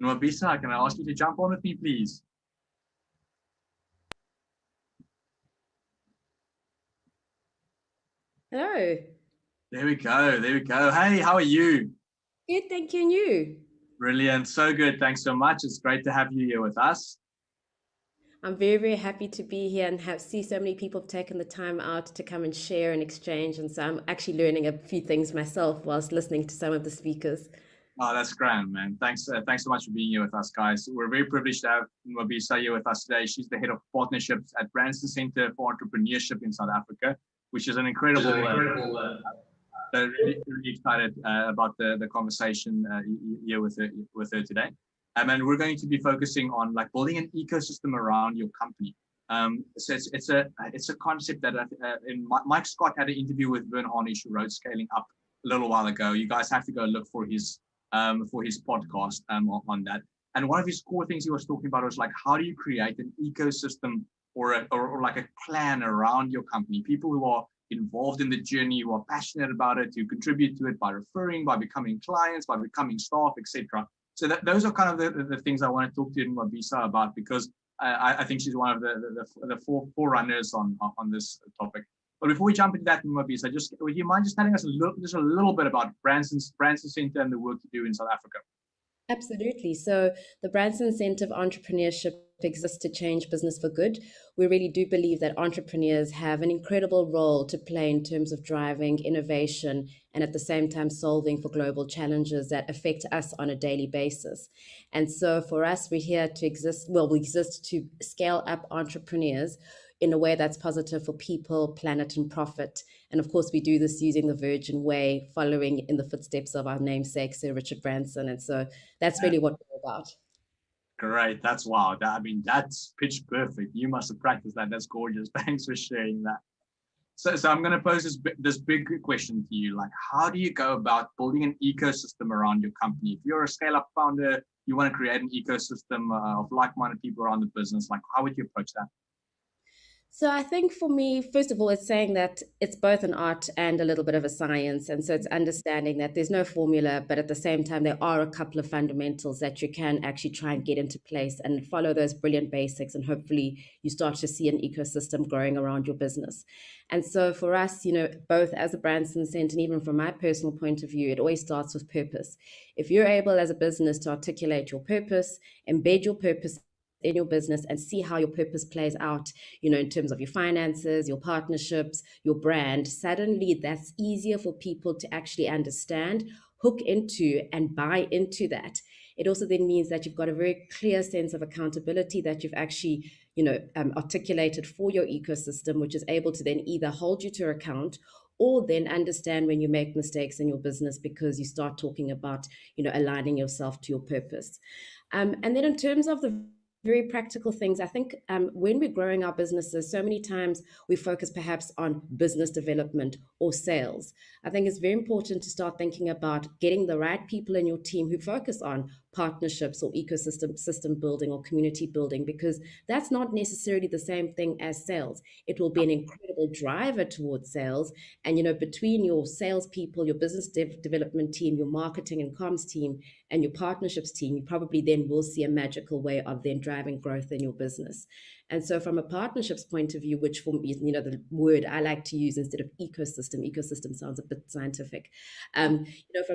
Nwabisa, can I ask you to jump on with me, please? Hello. There we go. There we go. Hey, how are you? Good, thank you. And you? Brilliant. So good. Thanks so much. It's great to have you here with us. I'm very, very happy to be here and have see so many people have taken the time out to come and share and exchange. And so I'm actually learning a few things myself whilst listening to some of the speakers. Oh, that's grand, man. Thanks so much for being here with us, guys. We're very privileged to have Nwabisa here with us today. She's the head of partnerships at Branson Center for Entrepreneurship in South Africa, which is an incredible. Really excited about the conversation here with her today. And we're going to be focusing on like building an ecosystem around your company. So it's a concept that Mike Scott had an interview with Vern Harnish, who wrote Scaling Up a little while ago. You guys have to go look for his podcast on that. And one of his core things he was talking about was like, how do you create an ecosystem or like a plan around your company? People who are involved in the journey, who are passionate about it, who contribute to it by referring, by becoming clients, by becoming staff, etc. So those are kind of the things I want to talk to Nwabisa about, because I think she's one of the forerunners on this topic. But before we jump into that, Nwabisa, would you mind just telling us a little bit about Branson Center and the work you do in South Africa? Absolutely. So the Branson Center of Entrepreneurship exists to change business for good. We really do believe that entrepreneurs have an incredible role to play in terms of driving innovation and at the same time solving for global challenges that affect us on a daily basis. And so for us, we're here to exist, well, we exist to scale up entrepreneurs in a way that's positive for people, planet, and profit. And of course, we do this using the Virgin Way, following in the footsteps of our namesake, Sir Richard Branson. And so that's really what we're about. Great. That's wow. That's pitch perfect. You must have practiced that. That's gorgeous. Thanks for sharing that. So I'm going to pose this big question to you. Like, how do you go about building an ecosystem around your company? If you're a scale-up founder, you want to create an ecosystem of like-minded people around the business. Like, how would you approach that? So I think for me, first of all, it's saying that it's both an art and a little bit of a science. And so it's understanding that there's no formula, but at the same time, there are a couple of fundamentals that you can actually try and get into place and follow those brilliant basics. And hopefully you start to see an ecosystem growing around your business. And so for us, both as a Branson Center and even from my personal point of view, it always starts with purpose. If you're able as a business to articulate your purpose, embed your purpose in your business and see how your purpose plays out, in terms of your finances, your partnerships, your brand, suddenly that's easier for people to actually understand, hook into, and buy into that. It also then means that you've got a very clear sense of accountability that you've actually, articulated for your ecosystem, which is able to then either hold you to account or then understand when you make mistakes in your business because you start talking about, aligning yourself to your purpose. And then in terms of the very practical things. I think when we're growing our businesses, so many times we focus perhaps on business development or sales. I think it's very important to start thinking about getting the right people in your team who focus on partnerships or system building or community building, because that's not necessarily the same thing as sales. It will be an incredible driver towards sales. And, between your salespeople, your business development team, your marketing and comms team, and your partnerships team, you probably then will see a magical way of then driving growth in your business. And so from a partnerships point of view, which for me, the word I like to use instead of ecosystem sounds a bit scientific. From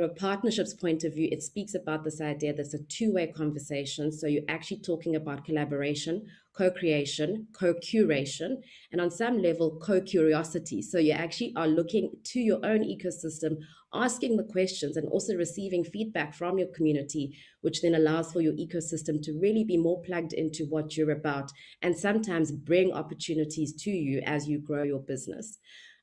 a partnerships point of view, it speaks about this idea that it's a two-way conversation. So you're actually talking about collaboration, co-creation, co-curation, and on some level, co-curiosity. So you actually are looking to your own ecosystem, asking the questions and also receiving feedback from your community, which then allows for your ecosystem to really be more plugged into what you're about and sometimes bring opportunities to you as you grow your business.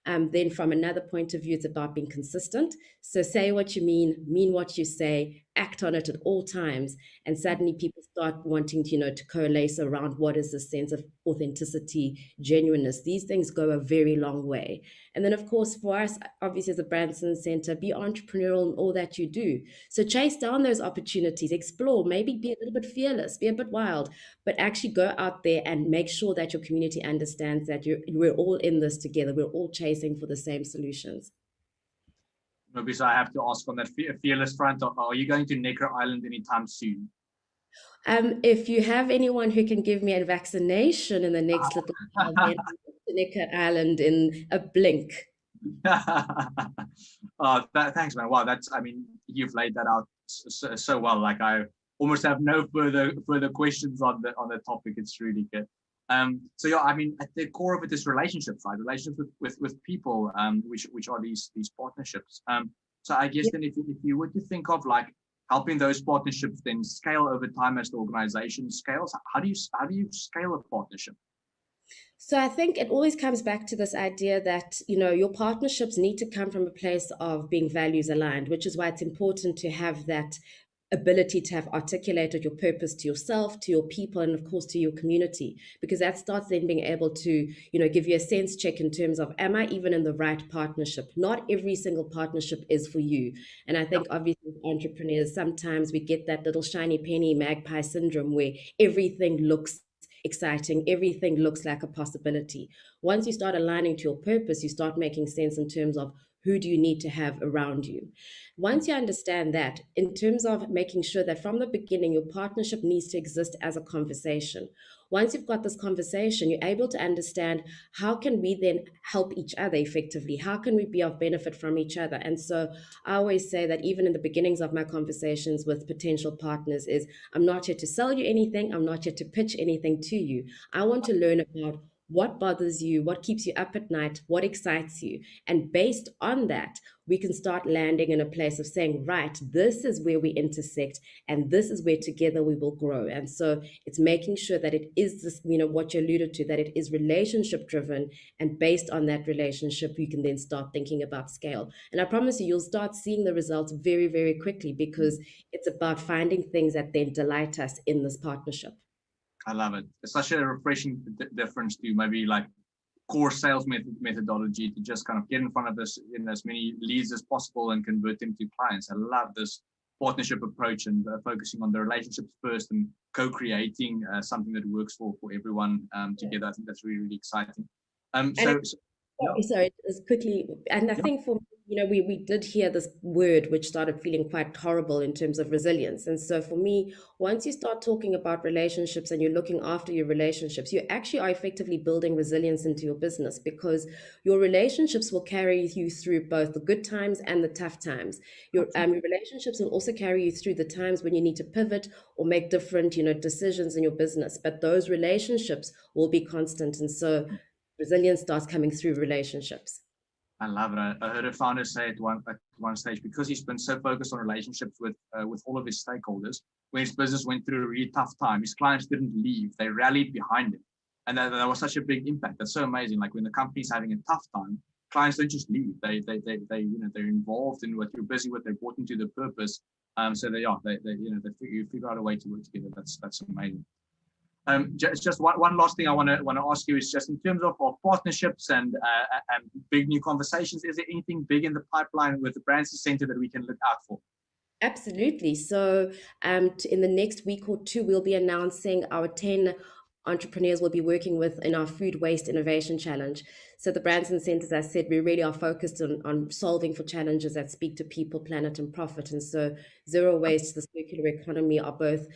Then from another point of view, it's about being consistent. So say what you mean what you say, act on it at all times. And suddenly people start wanting to coalesce around what is the sense of authenticity, genuineness. These things go a very long way. And then, of course, for us, obviously, as a Branson Center, be entrepreneurial in all that you do. So chase down those opportunities, explore, maybe be a little bit fearless, be a bit wild, but actually go out there and make sure that your community understands that we're all in this together. We're all chasing for the same solutions. Nwabisa, I have to ask on that fearless front, are you going to Necker Island anytime soon? If you have anyone who can give me a vaccination in the next little while, then Seneca Island in a blink. Thanks, man. Wow, I mean, you've laid that out so well. Like, I almost have no further questions on the topic. It's really good. So yeah, I mean, at the core of it is relationships, right? Relationships with people, which are these partnerships. So I guess then if you were to think of like helping those partnerships then scale over time as the organization scales, how do you scale a partnership? So I think it always comes back to this idea that, your partnerships need to come from a place of being values aligned, which is why it's important to have that ability to have articulated your purpose to yourself, to your people, and of course to your community, because that starts then being able to, give you a sense check in terms of, am I even in the right partnership? Not every single partnership is for you. And I think obviously as entrepreneurs, sometimes we get that little shiny penny magpie syndrome where everything looks exciting, everything looks like a possibility. Once you start aligning to your purpose, you start making sense in terms of who do you need to have around you. Once you understand that, in terms of making sure that from the beginning, your partnership needs to exist as a conversation. Once you've got this conversation, you're able to understand how can we then help each other effectively? How can we be of benefit from each other? And so I always say that even in the beginnings of my conversations with potential partners is, I'm not here to sell you anything. I'm not here to pitch anything to you. I want to learn about what bothers you, what keeps you up at night, what excites you. And based on that, we can start landing in a place of saying, right, this is where we intersect, and this is where together we will grow. And so it's making sure that it is this, what you alluded to, that it is relationship driven. And based on that relationship, you can then start thinking about scale. And I promise you, you'll start seeing the results very, very quickly, because it's about finding things that then delight us in this partnership. I love it. It's such a refreshing difference to maybe like core sales methodology to just kind of get in front of this as many leads as possible and convert them to clients. I love this partnership approach and focusing on the relationships first and co-creating something that works for everyone together. I think that's really, really exciting. Sorry, just quickly, and I think for we did hear this word which started feeling quite horrible in terms of resilience. And so for me, once you start talking about relationships and you're looking after your relationships, you actually are effectively building resilience into your business, because your relationships will carry you through both the good times and the tough times. Your relationships will also carry you through the times when you need to pivot or make different decisions in your business. But those relationships will be constant, and so resilience starts coming through relationships. I love it. I heard a founder say at one stage, because he's been so focused on relationships with all of his stakeholders, when his business went through a really tough time, his clients didn't leave; they rallied behind him, and that was such a big impact. That's so amazing. Like when the company's having a tough time, clients don't just leave; they're involved in what you're busy with. They're brought into the purpose. So they figure out a way to work together. That's amazing. Just one last thing I want to ask you is just in terms of partnerships and big new conversations. Is there anything big in the pipeline with the Brands Center that we can look out for? Absolutely. So, in the next week or two, we'll be announcing our 10 entrepreneurs we'll be working with in our food waste innovation challenge. So the Brands and Centers, as I said, we really are focused on solving for challenges that speak to people, planet, and profit. And so zero waste, the circular economy are both,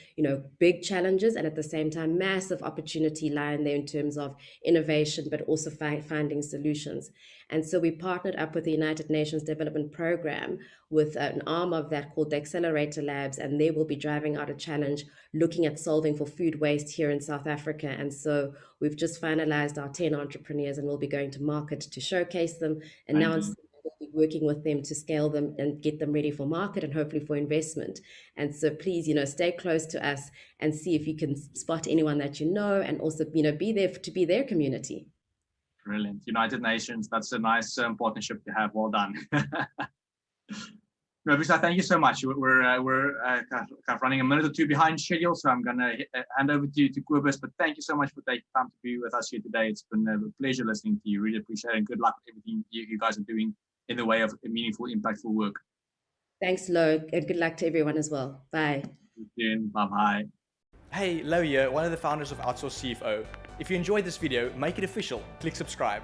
big challenges, and at the same time, massive opportunity lying there in terms of innovation, but also finding solutions. And so we partnered up with the United Nations Development Program with an arm of that called the Accelerator Labs, and they will be driving out a challenge looking at solving for food waste here in South Africa. And so we've just finalized our 10 entrepreneurs, and we'll be going to market to showcase them, announce them, we'll be working with them to scale them and get them ready for market and hopefully for investment. And so please, stay close to us and see if you can spot anyone that and also, be there to be their community. Brilliant. United Nations, that's a nice partnership to have. Well done. Nwabisa, thank you so much. We're kind of running a minute or two behind schedule, so I'm going to hand over to Kobus. But thank you so much for taking time to be with us here today. It's been a pleasure listening to you. Really appreciate it. And good luck with everything you guys are doing in the way of meaningful, impactful work. Thanks, Lo, and good luck to everyone as well. Bye. Bye-bye. Hey, Lo here, one of the founders of Outsource CFO. If you enjoyed this video, make it official. Click subscribe.